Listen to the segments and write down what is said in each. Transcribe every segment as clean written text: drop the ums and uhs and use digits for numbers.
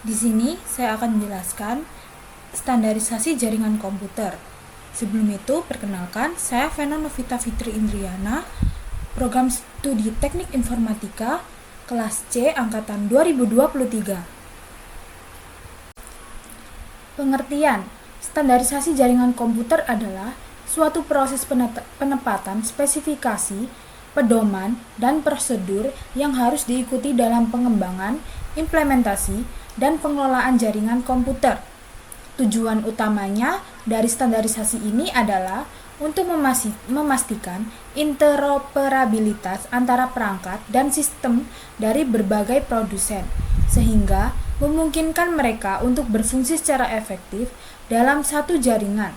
Di sini saya akan menjelaskan standarisasi jaringan komputer. Sebelum itu, perkenalkan, saya Vena Novita Fitri Indriana, program studi Teknik Informatika, kelas C angkatan 2023. Pengertian, standarisasi jaringan komputer adalah suatu proses penempatan spesifikasi, pedoman, dan prosedur yang harus diikuti dalam pengembangan, implementasi, dan pengelolaan jaringan komputer. Tujuan utamanya dari standarisasi ini adalah untuk memastikan interoperabilitas antara perangkat dan sistem dari berbagai produsen, sehingga memungkinkan mereka untuk berfungsi secara efektif dalam satu jaringan.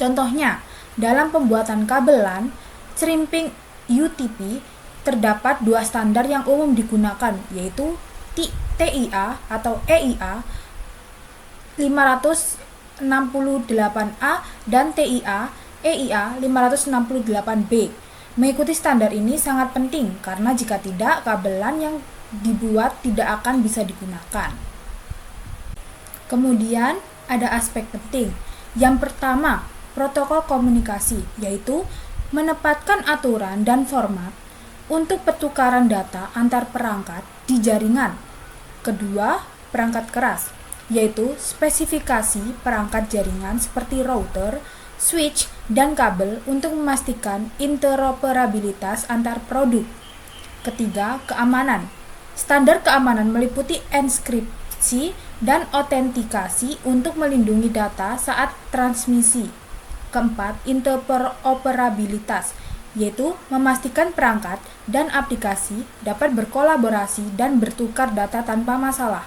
Contohnya, dalam pembuatan kabel LAN, crimping UTP, terdapat dua standar yang umum digunakan, yaitu TIA atau EIA 568A dan TIA EIA 568B. Mengikuti standar ini sangat penting karena jika tidak, kabel LAN yang dibuat tidak akan bisa digunakan. Kemudian ada aspek penting. Yang pertama, protokol komunikasi, yaitu menempatkan aturan dan format untuk pertukaran data antar perangkat di jaringan. Kedua, perangkat keras, yaitu spesifikasi perangkat jaringan seperti router, switch, dan kabel untuk memastikan interoperabilitas antar produk. Ketiga, keamanan. Standar keamanan meliputi enkripsi dan autentikasi untuk melindungi data saat transmisi. Keempat, interoperabilitas, yaitu memastikan perangkat dan aplikasi dapat berkolaborasi dan bertukar data tanpa masalah.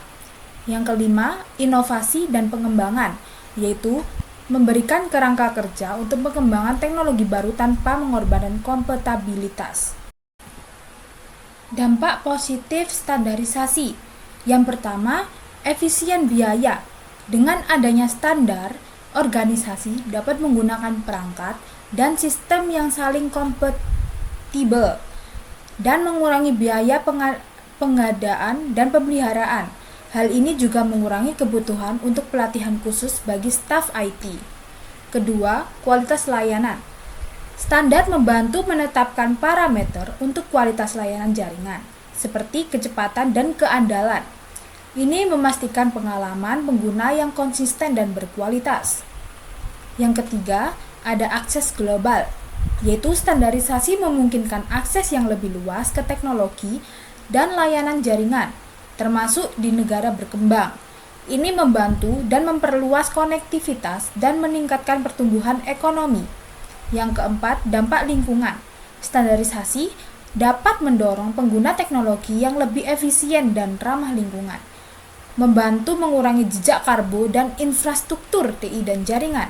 Yang kelima, inovasi dan pengembangan, yaitu memberikan kerangka kerja untuk pengembangan teknologi baru tanpa mengorbankan kompatibilitas. Dampak positif standarisasi. Yang pertama, efisien biaya. Dengan adanya standar, organisasi dapat menggunakan perangkat dan sistem yang saling kompatibel dan mengurangi biaya pengadaan dan pemeliharaan. Hal ini juga mengurangi kebutuhan untuk pelatihan khusus bagi staf IT. Kedua, kualitas layanan. Standar membantu menetapkan parameter untuk kualitas layanan jaringan, seperti kecepatan dan keandalan. Ini memastikan pengalaman pengguna yang konsisten dan berkualitas. Yang ketiga, ada akses global, yaitu standarisasi memungkinkan akses yang lebih luas ke teknologi dan layanan jaringan, termasuk di negara berkembang. Ini membantu dan memperluas konektivitas dan meningkatkan pertumbuhan ekonomi. Yang keempat, dampak lingkungan. Standarisasi dapat mendorong pengguna teknologi yang lebih efisien dan ramah lingkungan, membantu mengurangi jejak karbo dan infrastruktur TI dan jaringan.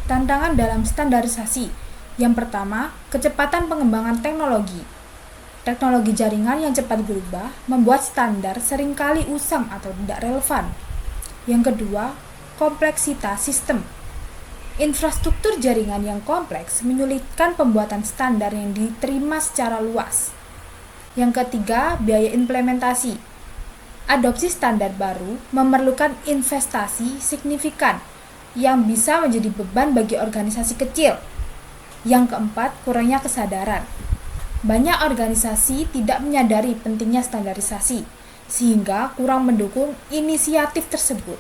Tantangan dalam standarisasi. Yang pertama, kecepatan pengembangan teknologi. Teknologi jaringan yang cepat berubah membuat standar seringkali usang atau tidak relevan. Yang kedua, kompleksitas sistem. Infrastruktur jaringan yang kompleks menyulitkan pembuatan standar yang diterima secara luas. Yang ketiga, biaya implementasi. Adopsi standar baru memerlukan investasi signifikan yang bisa menjadi beban bagi organisasi kecil. Yang keempat, kurangnya kesadaran. Banyak organisasi tidak menyadari pentingnya standarisasi, sehingga kurang mendukung inisiatif tersebut.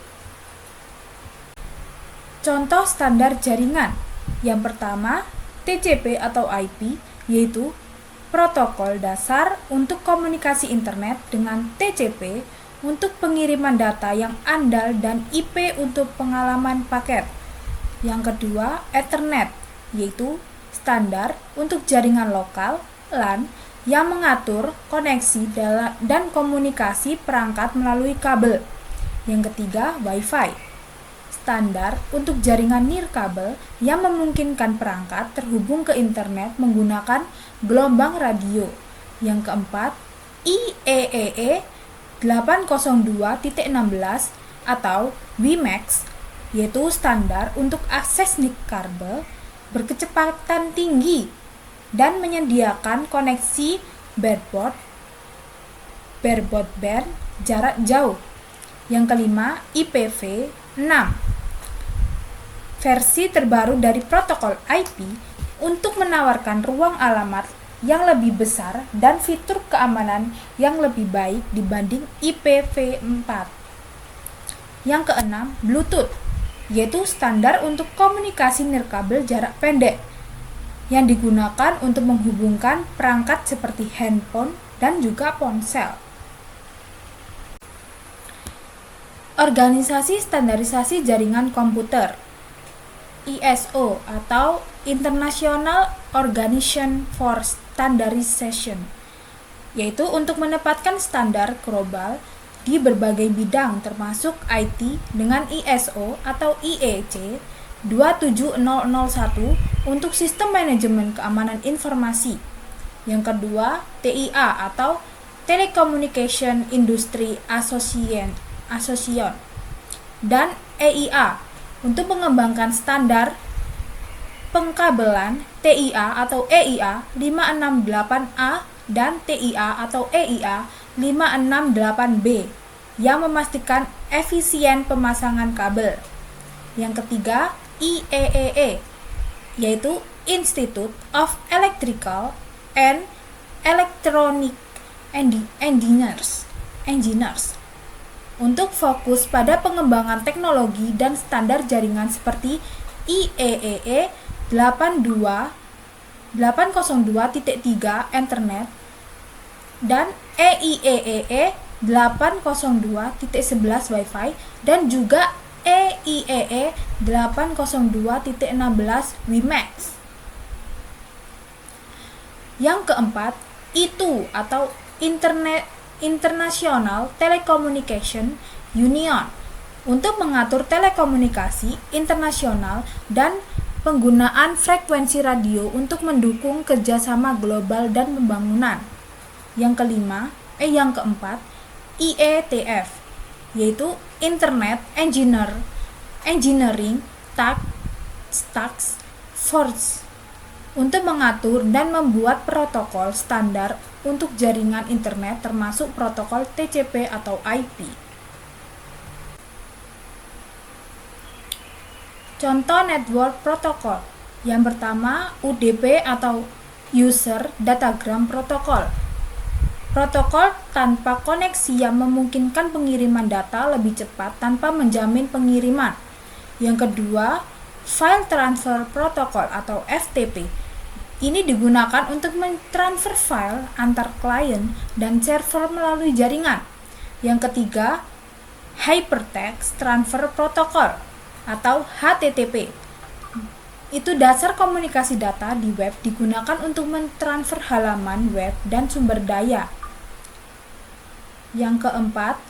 Contoh standar jaringan. Yang pertama, TCP atau IP, yaitu protokol dasar untuk komunikasi internet dengan TCP untuk pengiriman data yang andal dan IP untuk pengalaman paket. Yang kedua, Ethernet, yaitu standar untuk jaringan lokal LAN yang mengatur koneksi dan komunikasi perangkat melalui kabel. Yang ketiga, Wi-Fi, standar untuk jaringan nirkabel yang memungkinkan perangkat terhubung ke internet menggunakan gelombang radio. Yang keempat, IEEE 802.16 atau WiMAX, yaitu standar untuk akses nirkabel berkecepatan tinggi dan menyediakan koneksi breadboard broadband jarak jauh. Yang kelima, IPv6. Versi terbaru dari protokol IP untuk menawarkan ruang alamat yang lebih besar dan fitur keamanan yang lebih baik dibanding IPv4. Yang keenam, Bluetooth, yaitu standar untuk komunikasi nirkabel jarak pendek yang digunakan untuk menghubungkan perangkat seperti handphone dan juga ponsel. Organisasi Standarisasi Jaringan Komputer ISO atau International Organization for Standardization, yaitu untuk menetapkan standar global di berbagai bidang termasuk IT dengan ISO atau IEC 27001 untuk sistem manajemen keamanan informasi. Yang kedua, TIA atau Telecommunication Industry Association dan EIA untuk mengembangkan standar pengkabelan TIA atau EIA 568A dan TIA atau EIA 568B yang memastikan efisien pemasangan kabel. Yang ketiga, IEEE, yaitu Institute of Electrical and Electronic Engineers untuk fokus pada pengembangan teknologi dan standar jaringan seperti IEEE 802.3 Ethernet dan EIEEE 802.11 Wi-Fi dan juga EIEE 802.16 WiMAX. Yang keempat, ITU atau International Telecommunication Union untuk mengatur telekomunikasi internasional dan penggunaan frekuensi radio untuk mendukung kerjasama global dan pembangunan. Yang keempat, IETF, yaitu Internet Engineering Task Force untuk mengatur dan membuat protokol standar untuk jaringan internet termasuk protokol TCP atau IP. Contoh network protokol. Yang pertama, UDP atau User Datagram Protocol. Protokol tanpa koneksi yang memungkinkan pengiriman data lebih cepat tanpa menjamin pengiriman. Yang kedua, File Transfer Protocol atau FTP. Ini digunakan untuk mentransfer file antar klien dan server melalui jaringan. Yang ketiga, Hypertext Transfer Protocol atau HTTP. Itu dasar komunikasi data di web digunakan untuk mentransfer halaman web dan sumber daya. Yang keempat,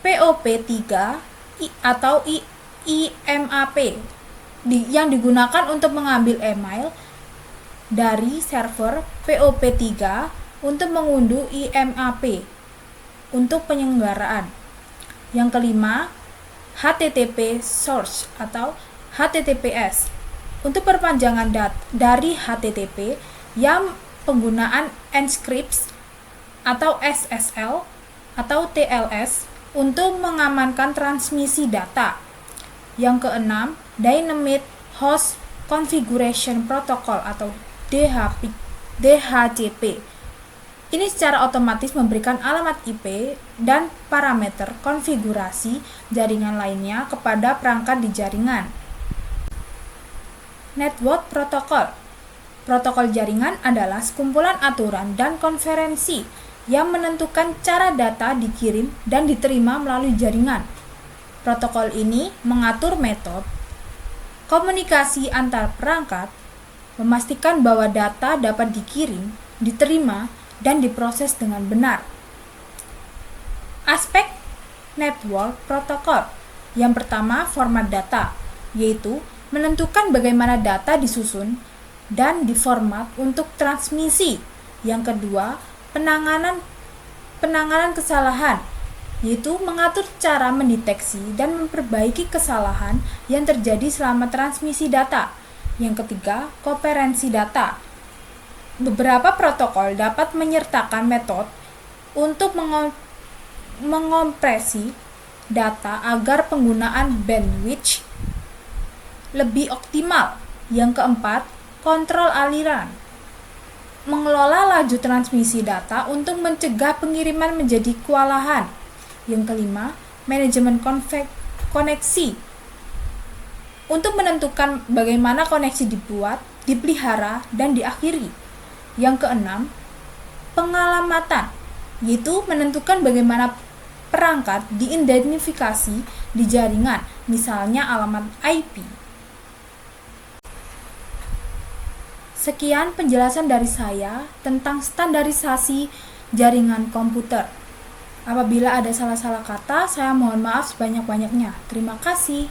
POP3 atau IMAP yang digunakan untuk mengambil email dari server POP3 untuk mengunduh IMAP untuk penyelenggaraan. Yang kelima, HTTP Source atau HTTPS untuk perpanjangan dari HTTP yang penggunaan encrypts atau SSL atau TLS untuk mengamankan transmisi data. Yang keenam, Dynamic Host Configuration Protocol atau DHCP. Ini secara otomatis memberikan alamat IP dan parameter konfigurasi jaringan lainnya kepada perangkat di jaringan. Network Protocol. Protokol jaringan adalah sekumpulan aturan dan konferensi yang menentukan cara data dikirim dan diterima melalui jaringan. Protokol ini mengatur metode komunikasi antar perangkat, memastikan bahwa data dapat dikirim, diterima, dan diproses dengan benar. Aspek network protokol. Yang pertama, format data, yaitu menentukan bagaimana data disusun dan diformat untuk transmisi. Yang kedua, penanganan kesalahan, yaitu mengatur cara mendeteksi dan memperbaiki kesalahan yang terjadi selama transmisi data. Yang ketiga, koherensi data. Beberapa protokol dapat menyertakan metode untuk mengompresi data agar penggunaan bandwidth lebih optimal. Yang keempat, kontrol aliran. Mengelola laju transmisi data untuk mencegah pengiriman menjadi kewalahan. Yang kelima, manajemen koneksi. Untuk menentukan bagaimana koneksi dibuat, dipelihara, dan diakhiri. Yang keenam, pengalamatan, yaitu menentukan bagaimana perangkat diidentifikasi di jaringan, misalnya alamat IP. Sekian penjelasan dari saya tentang standarisasi jaringan komputer. Apabila ada salah-salah kata, saya mohon maaf sebanyak-banyaknya. Terima kasih.